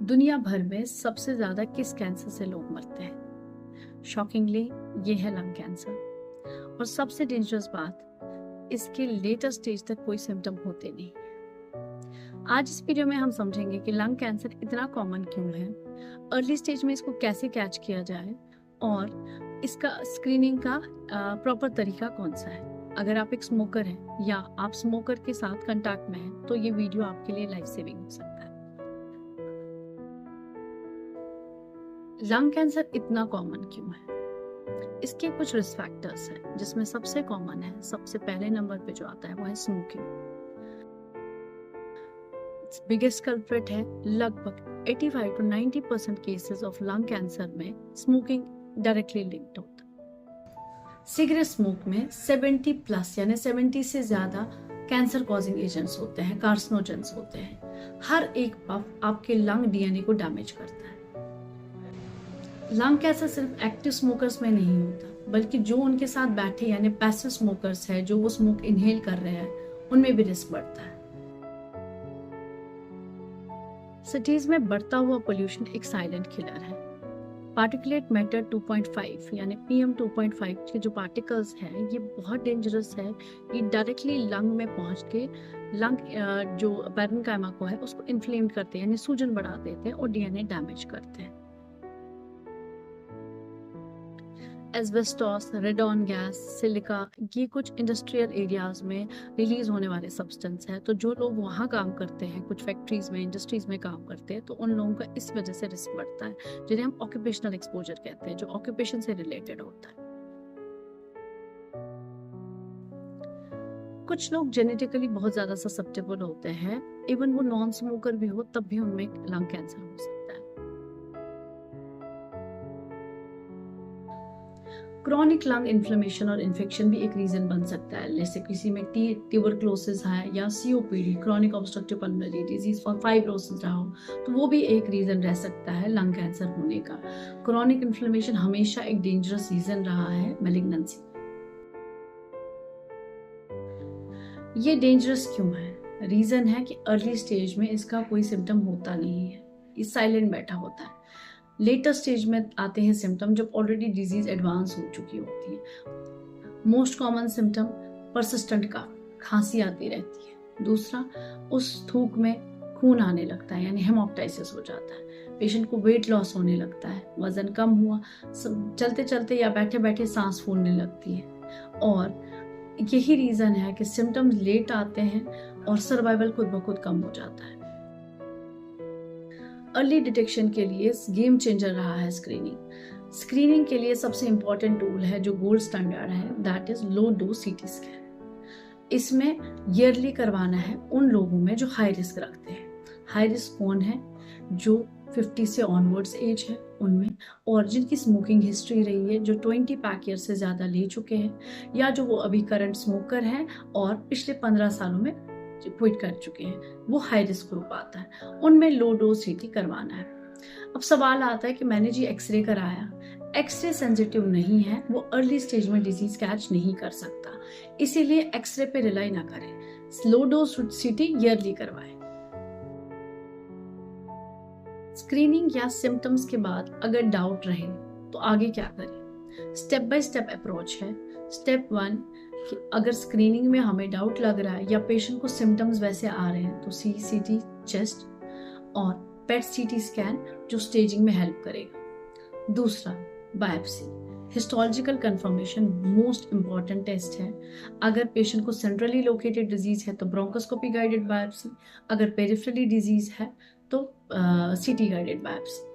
दुनिया भर में सबसे ज्यादा किस कैंसर से लोग मरते हैं? शॉकिंगली ये है लंग कैंसर। और सबसे डेंजरस बात, इसके लेटर स्टेज तक कोई सिम्टम होते नहीं। आज इस वीडियो में हम समझेंगे कि लंग कैंसर इतना कॉमन क्यों है, अर्ली स्टेज में इसको कैसे कैच किया जाए और इसका स्क्रीनिंग का प्रॉपर तरीका कौन सा है। अगर आप एक स्मोकर हैं या आप स्मोकर के साथ कांटेक्ट में हैं तो ये वीडियो आपके लिए लाइफ सेविंग हो सकता है। लंग कैंसर इतना कॉमन क्यों है? इसके कुछ रिस्क फैक्टर्स हैं, जिसमें सबसे कॉमन है, सबसे पहले नंबर पे जो आता है वो है स्मोकिंग। बिगेस्ट कल्प्रिट है। लगभग 85 to 90% cases of lung cancer में स्मोकिंग डायरेक्टली लिंक्ड होता है। सिगरेट स्मोक में 70 प्लस यानी 70 से ज्यादा कैंसर कॉजिंग एजेंट्स होते हैं, कार्सिनोजेंस होते हैं। हर एक पफ आपके लंग डीएनए को डैमेज करता है। लंग कैंसर सिर्फ एक्टिव स्मोकर्स में नहीं होता, बल्कि जो उनके साथ बैठे यानी पैसिव स्मोकर्स है, जो वो स्मोक इनहेल कर रहे हैं, उनमें भी रिस्क बढ़ता है। सिटीज में बढ़ता हुआ पोल्यूशन एक साइलेंट किलर है। पार्टिकुलेट मैटर 2.5 यानी PM 2.5 के जो पार्टिकल्स हैं, ये बहुत डेंजरस है। ये डायरेक्टली लंग में पहुंच के लंग जो पैरेन्काइमा को है उसको इन्फ्लेम करते हैं, यानी सूजन बढ़ा देते हैं और डीएनए डैमेज करते हैं। एस्बेस्टॉस, रेडॉन गैस, सिलिका, ये कुछ इंडस्ट्रियल एरियाज में रिलीज होने वाले सब्सटेंस है। तो जो लोग वहाँ काम करते हैं, कुछ फैक्ट्रीज में, इंडस्ट्रीज में काम करते हैं, तो उन लोगों का इस वजह से रिस्क बढ़ता है, जिन्हें हम ऑक्यूपेशनल एक्सपोजर कहते हैं, जो ऑक्यूपेशन से रिलेटेड होता है। कुछ लोग जेनेटिकली बहुत ज्यादा ससेप्टेबल होते हैं, इवन वो नॉन स्मोकर भी हो तब भी उनमें लंग कैंसर हो सकता है। क्रॉनिक लंग इन्फ्लेमेशन और इन्फेक्शन भी एक रीजन बन सकता है। जैसे किसी में ट्यूबरक्लोसिस है या COPD, chronic obstructive pulmonary disease, और फाइब्रोसिस रहा हो, तो वो भी एक रीजन रह सकता है लंग कैंसर होने का। क्रॉनिक इन्फ्लेमेशन हमेशा एक डेंजरस रीजन रहा है मैलिग्नेंसी। ये डेंजरस क्यों है? रीजन है कि अर्ली स्टेज में इसका कोई सिम्टम होता नहीं है, ये साइलेंट बैठा होता है। लेटर स्टेज में आते हैं सिम्टम जब ऑलरेडी डिजीज एडवांस हो चुकी होती है। मोस्ट कॉमन सिम्टम परसिस्टेंट का खांसी आती रहती है। दूसरा, उस थूक में खून आने लगता है, यानी हेमोप्टाइसिस हो जाता है। पेशेंट को वेट लॉस होने लगता है, वजन कम हुआ, चलते चलते या बैठे बैठे सांस फूलने लगती है। और यही रीजन है कि सिम्टम्स लेट आते हैं और सर्वाइवल खुद ब खुद कम हो जाता है। अर्ली डिटेक्शन के लिए गेम चेंजर रहा है स्क्रीनिंग। स्क्रीनिंग के लिए सबसे इंपॉर्टेंट टूल है, जो गोल्ड स्टैंडर्ड है, that is low dose CT scan. इसमें ईयरली करवाना है उन लोगों में जो हाई रिस्क रखते हैं। हाई रिस्क कौन है? जो 50 से ऑनवर्ड्स एज है उनमें, और जिनकी स्मोकिंग हिस्ट्री रही है, जो 20 पैक ईयर से ज्यादा ले चुके हैं, या जो वो अभी करंट स्मोकर हैं और पिछले 15 सालों में क्विट कर चुके हैं, वो हाई रिस्क ग्रुप आता है। उनमें लो डोज CT करवाना है। अब सवाल आता है कि मैंने जी एक्सरे कराया, एक्सरे सेंसिटिव नहीं है, वो अर्ली स्टेज में डिजीज कैच नहीं कर सकता, इसीलिए एक्सरे पे रिलाई ना करें, लो डोज CT ईयरली करवाएं। स्क्रीनिंग या सिम्टम्स के बाद अगर डाउट रहे तो आगे क्या करें? स्टेप बाय स्टेप अप्रोच है। स्टेप 1 कि अगर स्क्रीनिंग में हमें डाउट लग रहा है या पेशेंट को सिम्टम्स वैसे आ रहे हैं, तो CT चेस्ट और PET CT स्कैन, जो स्टेजिंग में हेल्प करेगा। दूसरा, biopsy. Histological confirmation most important test है। अगर पेशेंट को सेंट्रली लोकेटेड डिजीज है तो ब्रोंकोस्कोपी गाइडेड बायोप्सी, अगर पेरिफेरली डिजीज है तो CT गाइडेड बायोप्सी।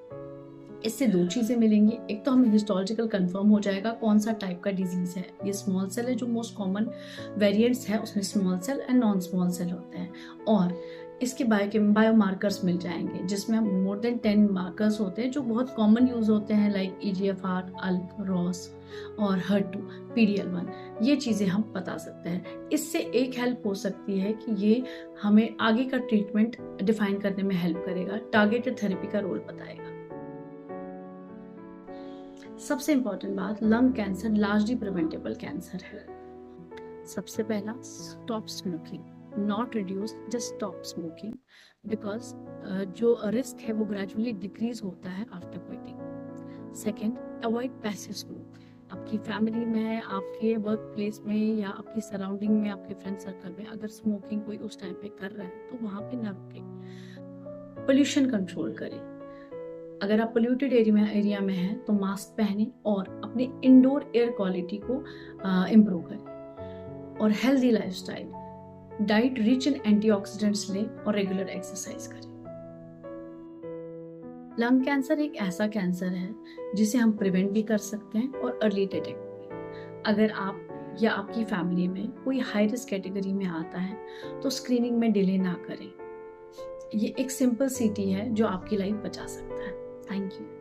इससे दो चीजें मिलेंगी, एक तो हमें हिस्टोलॉजिकल कंफर्म हो जाएगा कौन सा टाइप का डिजीज है। ये स्मॉल सेल है, जो मोस्ट कॉमन वेरिएंट्स है उसमें small cell and non small cell होते हैं, और इसके बायोमार्कर्स मिल जाएंगे, जिसमें मोर देन 10 मार्कर्स होते हैं जो बहुत कॉमन यूज होते हैं, लाइक EGFR, ALK, ROS और HER2, PD-L1। ये चीजें हम बता सकते हैं। इससे एक हेल्प हो सकती है कि ये हमें आगे का ट्रीटमेंट डिफाइन करने में हेल्प करेगा, टारगेटेड थेरेपी का रोल बताएगा। सबसे इंपॉर्टेंट बात, lung cancer largely preventable cancer है। सबसे पहला, stop smoking. Not reduce, just stop smoking, because जो रिस्क है वो ग्रेजुअली डिक्रीज होता है after quitting. Second, avoid passive smoke. आपकी फैमिली में, आपके वर्क प्लेस में या आपकी सराउंडिंग में, आपके फ्रेंड सर्कल में अगर स्मोकिंग कोई उस टाइम पे कर रहा है तो वहाँ पे ना रुके। पोल्यूशन कंट्रोल करें। अगर आप पोल्यूटेड एरिया में हैं तो मास्क पहने और अपने इंडोर एयर क्वालिटी को इम्प्रूव करें। और healthy lifestyle, diet rich in antioxidants लें और रेगुलर एक्सरसाइज करें। लंग कैंसर एक ऐसा कैंसर है जिसे हम प्रिवेंट भी कर सकते हैं और अर्ली डिटेक्ट भी। अगर आप या आपकी फैमिली में कोई हाई रिस्क कैटेगरी में आता है तो स्क्रीनिंग में डिले ना करें। ये एक सिंपल सीटी है जो आपकी लाइफ बचा सकता है। Thank you.